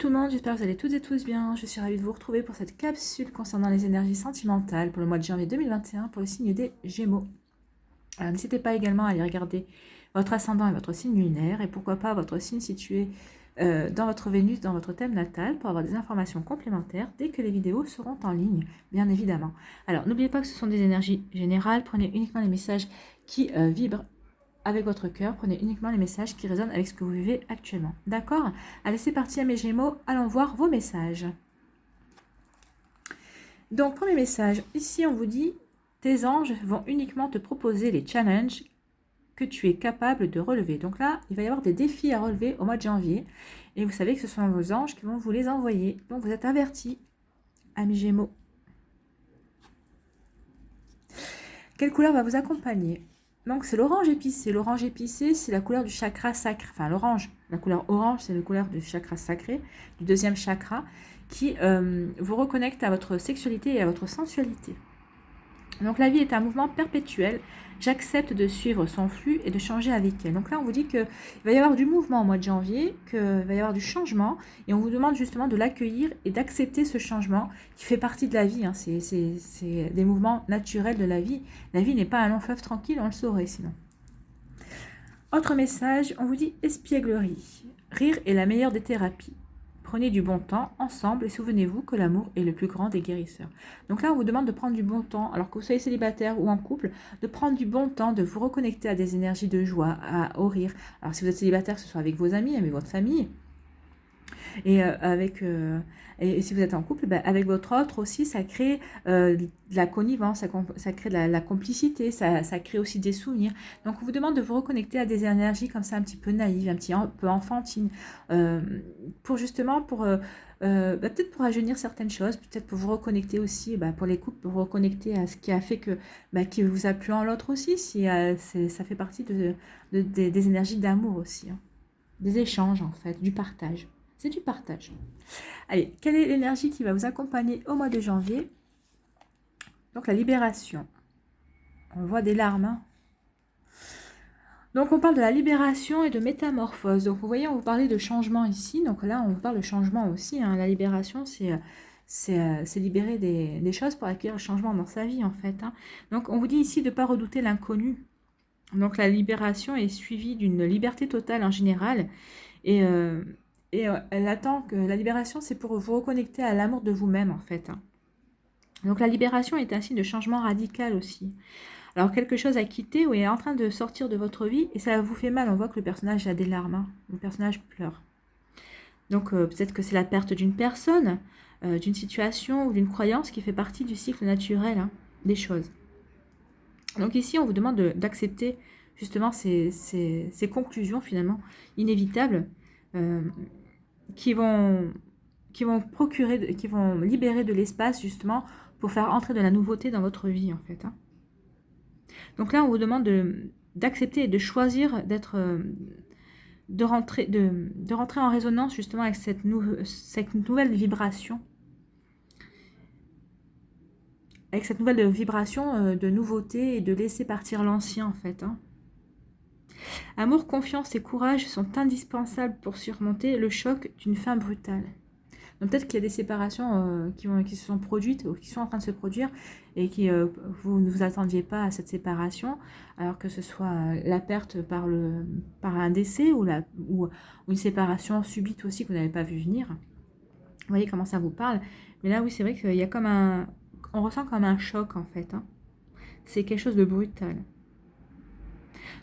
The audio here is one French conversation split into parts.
tout le monde, j'espère que vous allez toutes et tous bien. Je suis ravie de vous retrouver pour cette capsule concernant les énergies sentimentales pour le mois de janvier 2021 pour le signe des Gémeaux. Alors n'hésitez pas également à aller regarder votre ascendant et votre signe lunaire et pourquoi pas votre signe situé dans votre Vénus, dans votre thème natal pour avoir des informations complémentaires dès que les vidéos seront en ligne, bien évidemment. Alors n'oubliez pas que ce sont des énergies générales, prenez uniquement les messages qui vibrent avec votre cœur, prenez uniquement les messages qui résonnent avec ce que vous vivez actuellement. D'accord? Allez, c'est parti à mes Gémeaux, allons voir vos messages. Donc, premier message, ici on vous dit, tes anges vont uniquement te proposer les challenges que tu es capable de relever. Donc là, il va y avoir des défis à relever au mois de janvier. Et vous savez que ce sont vos anges qui vont vous les envoyer. Donc, vous êtes avertis, amis Gémeaux. Quelle couleur va vous accompagner? Donc, c'est l'orange épicé. L'orange épicé, c'est la couleur du chakra sacré. Enfin, l'orange, la couleur orange, c'est la couleur du chakra sacré, du deuxième chakra, qui vous reconnecte à votre sexualité et à votre sensualité. Donc, la vie est un mouvement perpétuel. J'accepte de suivre son flux et de changer avec elle. Donc là, on vous dit qu'il va y avoir du mouvement au mois de janvier, qu'il va y avoir du changement, et on vous demande justement de l'accueillir et d'accepter ce changement qui fait partie de la vie. Hein. C'est des mouvements naturels de la vie. La vie n'est pas un long fleuve tranquille, on le saurait sinon. Autre message, on vous dit espièglerie. Rire est la meilleure des thérapies. Prenez du bon temps ensemble et souvenez-vous que l'amour est le plus grand des guérisseurs. Donc là, on vous demande de prendre du bon temps, alors que vous soyez célibataire ou en couple, de prendre du bon temps, de vous reconnecter à des énergies de joie, au rire. Alors si vous êtes célibataire, que ce soit avec vos amis, avec votre famille, et et si vous êtes en couple, avec votre autre aussi, ça crée de la connivence, ça crée de la complicité, ça crée aussi des souvenirs. Donc on vous demande de vous reconnecter à des énergies comme ça un petit peu naïves, un petit peu enfantines, pour justement peut-être pour rajeunir certaines choses, peut-être pour vous reconnecter aussi, pour les couples, pour vous reconnecter à ce qui a fait qui vous a plu en l'autre aussi, si ça fait partie des énergies d'amour aussi, hein. Des échanges en fait, du partage. C'est du partage. Allez, quelle est l'énergie qui va vous accompagner au mois de janvier? Donc la libération. On voit des larmes. Hein. Donc on parle de la libération et de métamorphose. Donc vous voyez, on vous parlait de changement ici. Donc là, on vous parle de changement aussi. Hein. La libération, c'est libérer des choses pour acquérir le changement dans sa vie en fait. Hein. Donc on vous dit ici de ne pas redouter l'inconnu. Donc la libération est suivie d'une liberté totale en général. Et elle attend que la libération, c'est pour vous reconnecter à l'amour de vous-même, en fait. Hein. Donc, la libération est un signe de changement radical aussi. Alors, quelque chose à quitter ou est en train de sortir de votre vie et ça vous fait mal. On voit que le personnage a des larmes. Hein. Le personnage pleure. Donc, peut-être que c'est la perte d'une personne, d'une situation ou d'une croyance qui fait partie du cycle naturel des choses. Donc, ici, on vous demande d'accepter justement ces conclusions, finalement, inévitables. Qui vont libérer de l'espace justement pour faire entrer de la nouveauté dans votre vie en fait. Hein. Donc là, on vous demande d'accepter et de choisir de rentrer en résonance justement avec cette nouvelle vibration. Avec cette nouvelle vibration de nouveauté et de laisser partir l'ancien en fait. Hein. Amour, confiance et courage sont indispensables pour surmonter le choc d'une fin brutale. Donc peut-être qu'il y a des séparations qui se sont produites ou qui sont en train de se produire et vous ne vous attendiez pas à cette séparation, alors que ce soit la perte par un décès ou une séparation subite aussi que vous n'avez pas vu venir. Vous voyez comment ça vous parle. Mais là, oui, c'est vrai qu'il y a on ressent comme un choc en fait. Hein. C'est quelque chose de brutal.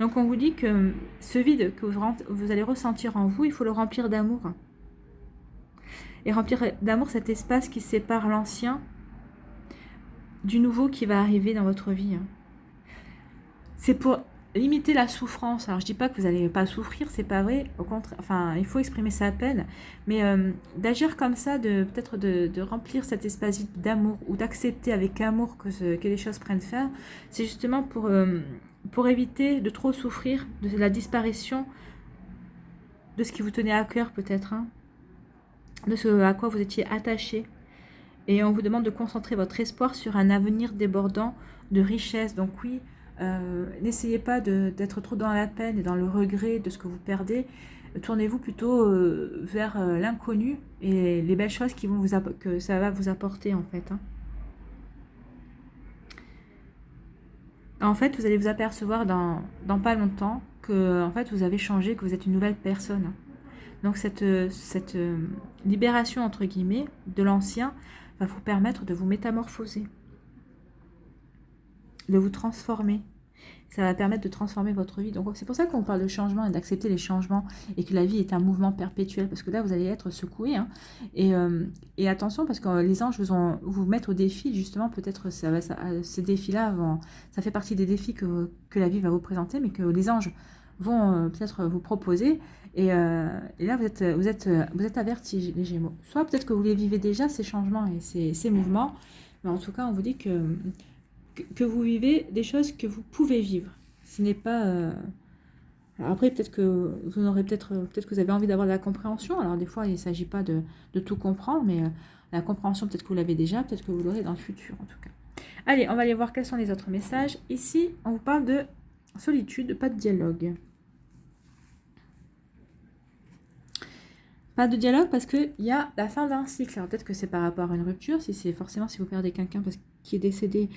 Donc on vous dit que ce vide que vous allez ressentir en vous, il faut le remplir d'amour. Et remplir d'amour cet espace qui sépare l'ancien du nouveau qui va arriver dans votre vie. C'est pour limiter la souffrance. Alors je dis pas que vous n'allez pas souffrir, c'est pas vrai. Au contraire, enfin, il faut exprimer sa peine. Mais d'agir comme ça, peut-être de remplir cet espace vide d'amour ou d'accepter avec amour que les choses prennent fin, c'est justement pour éviter de trop souffrir de la disparition de ce qui vous tenait à cœur peut-être, hein, de ce à quoi vous étiez attaché. Et on vous demande de concentrer votre espoir sur un avenir débordant de richesse. Donc oui, n'essayez pas d'être trop dans la peine et dans le regret de ce que vous perdez. tournez-vous plutôt vers l'inconnu et les belles choses qui vont que ça va vous apporter en fait. Hein. En fait, vous allez vous apercevoir dans pas longtemps que en fait, vous avez changé, que vous êtes une nouvelle personne. Hein. Donc cette libération, entre guillemets, de l'ancien va vous permettre de vous métamorphoser, de vous transformer. Ça va permettre de transformer votre vie. Donc c'est pour ça qu'on parle de changement et d'accepter les changements et que la vie est un mouvement perpétuel parce que là vous allez être secoué. Hein. Et attention parce que les anges vont vous mettre au défi justement, peut-être ces défis-là, ça fait partie des défis que la vie va vous présenter mais que les anges vont peut-être vous proposer. Et là vous êtes avertis les Gémeaux. Soit peut-être que vous les vivez déjà ces changements et ces mouvements, mais en tout cas on vous dit que vous vivez des choses que vous pouvez vivre. Ce n'est pas... Alors après, peut-être que vous aurez peut-être que vous avez envie d'avoir de la compréhension. Alors des fois, il ne s'agit pas de tout comprendre, mais la compréhension, peut-être que vous l'avez déjà, peut-être que vous l'aurez dans le futur, en tout cas. Allez, on va aller voir quels sont les autres messages. Ici, on vous parle de solitude, pas de dialogue. Pas de dialogue parce qu'il y a la fin d'un cycle. Alors peut-être que c'est par rapport à une rupture, si vous perdez quelqu'un parce qu'il est décédé,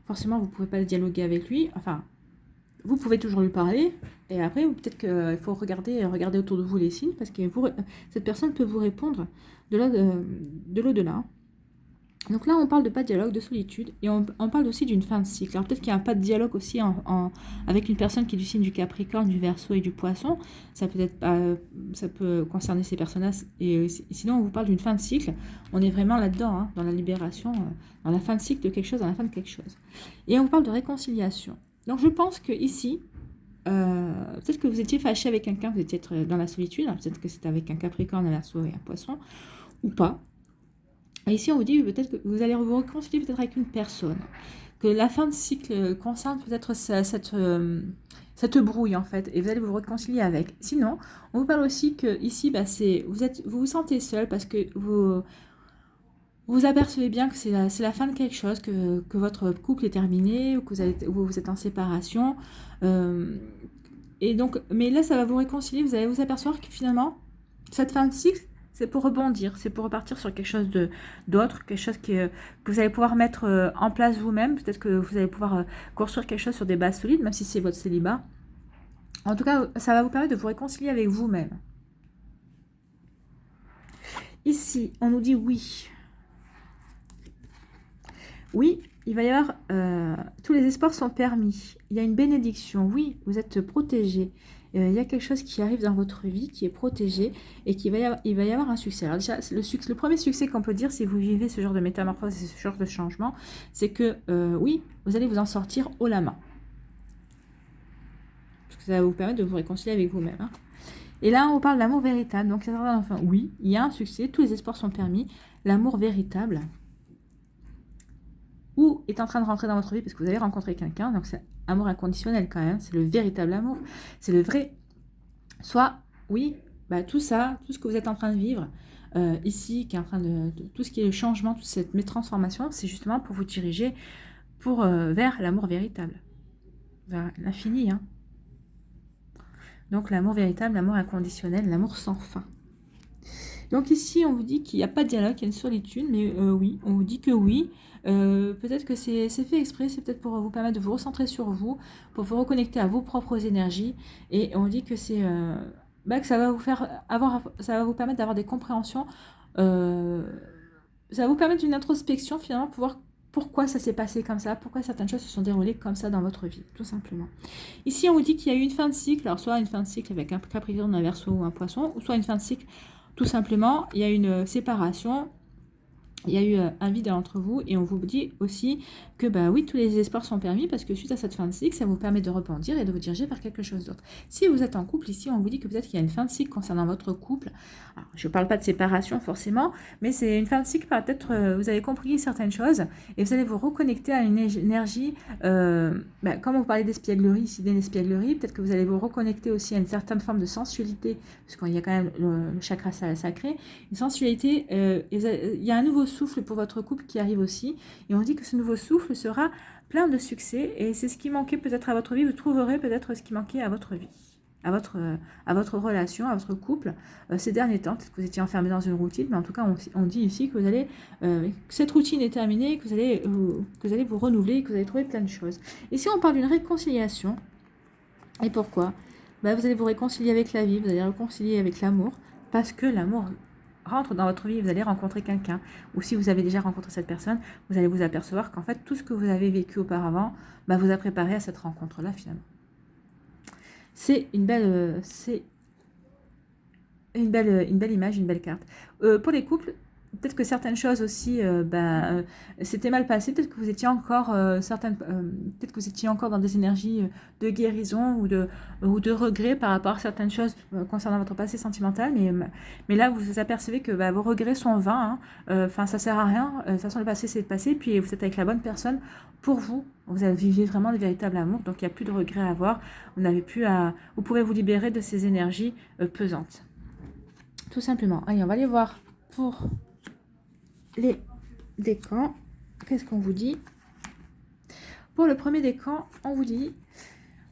forcément, vous ne pouvez pas dialoguer avec lui. Enfin, vous pouvez toujours lui parler. Et après, peut-être qu'il faut regarder autour de vous les signes. Parce que cette personne peut vous répondre de l'au-delà. Donc là, on parle de pas de dialogue, de solitude. Et on parle aussi d'une fin de cycle. Alors peut-être qu'il n'y a pas de dialogue aussi avec une personne qui est du signe du Capricorne, du Verseau et du Poisson. Ça peut concerner ces personnes-là. Et sinon, on vous parle d'une fin de cycle. On est vraiment là-dedans, hein, dans la libération, dans la fin de cycle de quelque chose, dans la fin de quelque chose. Et on vous parle de réconciliation. Donc je pense que ici, peut-être que vous étiez fâché avec quelqu'un, vous étiez dans la solitude. Peut-être que c'était avec un Capricorne, un Verseau et un Poisson, ou pas. Et ici, on vous dit peut-être que vous allez vous réconcilier peut-être avec une personne, que la fin de cycle concerne peut-être cette brouille en fait, et vous allez vous réconcilier avec. Sinon, on vous parle aussi que ici, vous vous sentez seul parce que vous apercevez bien que c'est la fin de quelque chose, que votre couple est terminé, ou que vous êtes en séparation. Et donc, mais là, ça va vous réconcilier, vous allez vous apercevoir que finalement, cette fin de cycle, c'est pour rebondir, c'est pour repartir sur quelque chose d'autre, quelque chose que vous allez pouvoir mettre en place vous-même. Peut-être que vous allez pouvoir construire quelque chose sur des bases solides, même si c'est votre célibat. En tout cas, ça va vous permettre de vous réconcilier avec vous-même. Ici, on nous dit oui. Oui, il va y avoir... tous les espoirs sont permis. Il y a une bénédiction. Oui, vous êtes protégé. Il y a quelque chose qui arrive dans votre vie, qui est protégé, et il va y avoir un succès. Alors déjà, le premier succès qu'on peut dire si vous vivez ce genre de métamorphose, ce genre de changement, c'est que, oui, vous allez vous en sortir haut la main. Parce que ça va vous permettre de vous réconcilier avec vous-même. Hein. Et là, on parle d'amour véritable. Donc, enfin, oui, il y a un succès, tous les espoirs sont permis. L'amour véritable, ou est en train de rentrer dans votre vie parce que vous avez rencontré quelqu'un, donc c'est amour inconditionnel quand même, c'est le véritable amour, c'est le vrai. Soit, oui, tout ça, tout ce que vous êtes en train de vivre ici, qui est en train tout ce qui est le changement, toute cette transformation, c'est justement pour vous diriger vers l'amour véritable, vers l'infini. Hein. Donc l'amour véritable, l'amour inconditionnel, l'amour sans fin. Donc ici, on vous dit qu'il n'y a pas de dialogue, qu'il y a une solitude, mais oui, on vous dit que oui. Peut-être que c'est fait exprès, c'est peut-être pour vous permettre de vous recentrer sur vous, pour vous reconnecter à vos propres énergies. Et on dit que c'est que ça va vous permettre d'avoir des compréhensions. Ça va vous permettre d'une introspection finalement pour voir pourquoi ça s'est passé comme ça, pourquoi certaines choses se sont déroulées comme ça dans votre vie, tout simplement. Ici, on vous dit qu'il y a eu une fin de cycle, alors soit une fin de cycle avec un Capricorne, un Verseau ou un Poisson, ou soit une fin de cycle, tout simplement, il y a une séparation. Il y a eu un vide entre vous et on vous dit aussi que oui, tous les espoirs sont permis parce que suite à cette fin de cycle, ça vous permet de rebondir et de vous diriger vers quelque chose d'autre. Si vous êtes en couple, ici, on vous dit que peut-être qu'il y a une fin de cycle concernant votre couple. Alors, je ne parle pas de séparation forcément, mais c'est une fin de cycle, peut-être vous avez compris certaines choses et vous allez vous reconnecter à une énergie, comme on parlait d'espièglerie, ici d'espièglerie, peut-être que vous allez vous reconnecter aussi à une certaine forme de sensualité, parce qu'il y a quand même le chakra sacré, une sensualité, il y a un nouveau souffle pour votre couple qui arrive aussi, et on dit que ce nouveau souffle sera plein de succès, et c'est ce qui manquait peut-être à votre vie, vous trouverez peut-être ce qui manquait à votre vie. à votre relation, à votre couple ces derniers temps. Peut-être que vous étiez enfermé dans une routine, mais en tout cas, on dit ici que vous allez, que cette routine est terminée, que vous allez vous renouveler, que vous allez trouver plein de choses. Ici, on parle d'une réconciliation. Et pourquoi? Bah, vous allez vous réconcilier avec la vie, vous allez réconcilier avec l'amour, parce que l'amour rentre dans votre vie, vous allez rencontrer quelqu'un. Ou si vous avez déjà rencontré cette personne, vous allez vous apercevoir qu'en fait, tout ce que vous avez vécu auparavant, bah, vous a préparé à cette rencontre-là, finalement. C'est une belle image, une belle carte. Pour les couples, peut-être que certaines choses aussi, c'était mal passé. Peut-être que vous étiez encore peut-être que vous étiez encore dans des énergies de guérison ou de regret par rapport à certaines choses concernant votre passé sentimental. Mais là, vous vous apercevez que vos regrets sont vains. Enfin, ça sert à rien. De toute façon, le passé, c'est le passé. Puis vous êtes avec la bonne personne pour vous. Vous vivez vraiment le véritable amour. Donc, il n'y a plus de regrets à avoir. Vous pourrez vous libérer de ces énergies pesantes. Tout simplement. Allez, on va aller voir pour les décans. Qu'est-ce qu'on vous dit? Pour le premier décan, on vous dit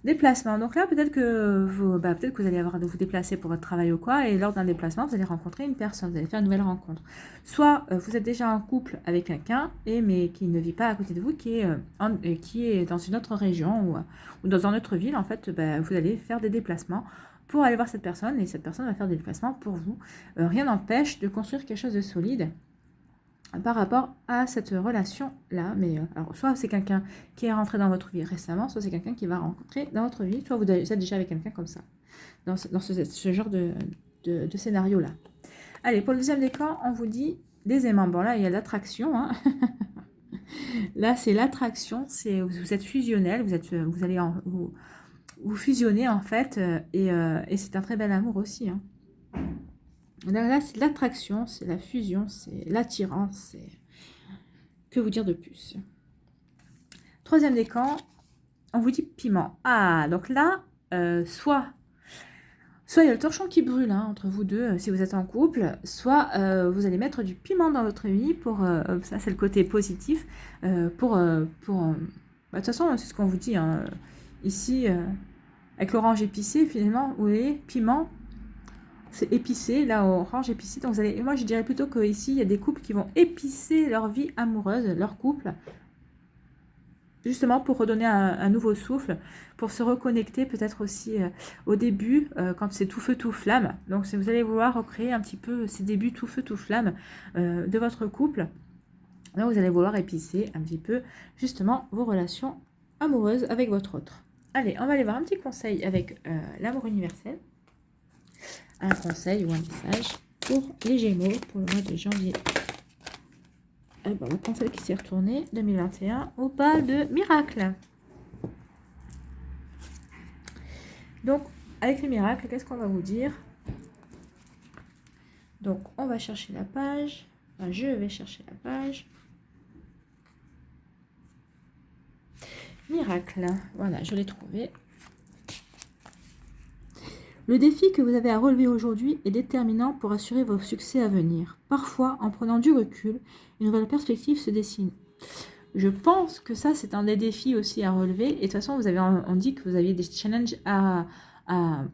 déplacement. Donc là, peut-être que vous allez avoir de vous déplacer pour votre travail ou quoi, et lors d'un déplacement, vous allez rencontrer une personne, vous allez faire une nouvelle rencontre. Soit vous êtes déjà en couple avec quelqu'un, mais qui ne vit pas à côté de vous, qui est dans une autre région ou dans une autre ville, en fait, vous allez faire des déplacements pour aller voir cette personne, et cette personne va faire des déplacements pour vous. Rien n'empêche de construire quelque chose de solide par rapport à cette relation-là. Mais alors, soit c'est quelqu'un qui est rentré dans votre vie récemment, soit c'est quelqu'un qui va rencontrer dans votre vie, soit vous êtes déjà avec quelqu'un comme ça, dans ce genre de scénario-là. Allez, pour le deuxième décan, on vous dit des aimants. Bon, là, il y a l'attraction. Hein. Là, c'est l'attraction, vous êtes fusionnel, vous allez vous fusionnez en fait, et c'est un très bel amour aussi. Hein. Là, c'est l'attraction, c'est la fusion, c'est l'attirance, que vous dire de plus? Troisième décan, on vous dit piment. Ah, donc là, soit il y a le torchon qui brûle entre vous deux, si vous êtes en couple, soit vous allez mettre du piment dans votre vie, ça c'est le côté positif, de toute façon, c'est ce qu'on vous dit, hein, ici, avec l'orange épicé, finalement, vous voyez, piment, c'est épicé, là, orange épicé. Donc moi, je dirais plutôt qu'ici, il y a des couples qui vont épicer leur vie amoureuse, leur couple, justement pour redonner un nouveau souffle, pour se reconnecter peut-être aussi au début, quand c'est tout feu, tout flamme. Donc, vous allez vouloir recréer un petit peu ces débuts tout feu, tout flamme de votre couple. Donc, vous allez vouloir épicer un petit peu, justement, vos relations amoureuses avec votre autre. Allez, on va aller voir un petit conseil avec l'amour universel. Un conseil ou un message pour les Gémeaux pour le mois de janvier. Le conseil qui s'est retourné 2021 au pas de miracle. Donc, avec les miracles, qu'est-ce qu'on va vous dire? Donc, on va chercher la page. Enfin, je vais chercher la page. Miracle. Voilà, je l'ai trouvé. Le défi que vous avez à relever aujourd'hui est déterminant pour assurer vos succès à venir. Parfois, en prenant du recul, une nouvelle perspective se dessine. Je pense que ça, c'est un des défis aussi à relever. Et de toute façon, on dit que vous aviez des challenges à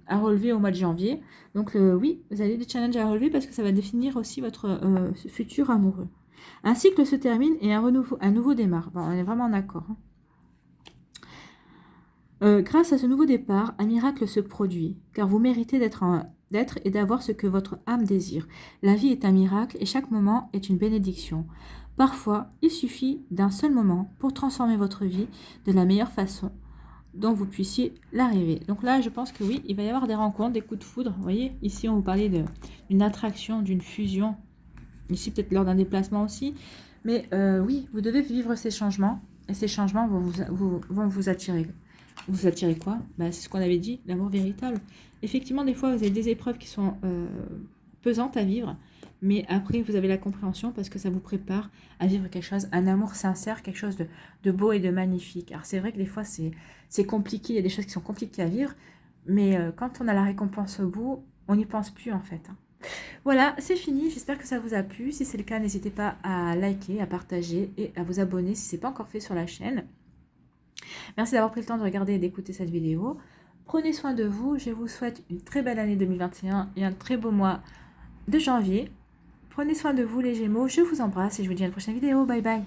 relever au mois de janvier. Donc oui, vous avez des challenges à relever parce que ça va définir aussi votre futur amoureux. Un cycle se termine et un nouveau démarre. Bon, on est vraiment d'accord. Hein. Grâce à ce nouveau départ, un miracle se produit, car vous méritez d'être et d'avoir ce que votre âme désire. La vie est un miracle et chaque moment est une bénédiction. Parfois, il suffit d'un seul moment pour transformer votre vie de la meilleure façon dont vous puissiez l'arriver. Donc là, je pense que oui, il va y avoir des rencontres, des coups de foudre. Vous voyez, ici, on vous parlait d'une attraction, d'une fusion. Ici, peut-être lors d'un déplacement aussi. Mais oui, vous devez vivre ces changements. Et ces changements vont vous attirer. Vous attirez quoi? C'est ce qu'on avait dit, l'amour véritable. Effectivement, des fois, vous avez des épreuves qui sont pesantes à vivre, mais après, vous avez la compréhension parce que ça vous prépare à vivre quelque chose, un amour sincère, quelque chose de beau et de magnifique. Alors, c'est vrai que des fois, c'est compliqué, il y a des choses qui sont compliquées à vivre, mais quand on a la récompense au bout, on n'y pense plus en fait. Voilà, c'est fini. J'espère que ça vous a plu. Si c'est le cas, n'hésitez pas à liker, à partager et à vous abonner si ce n'est pas encore fait sur la chaîne. Merci d'avoir pris le temps de regarder et d'écouter cette vidéo. Prenez soin de vous. Je vous souhaite une très belle année 2021 et un très beau mois de janvier. Prenez soin de vous les Gémeaux. Je vous embrasse et je vous dis à la prochaine vidéo. Bye bye.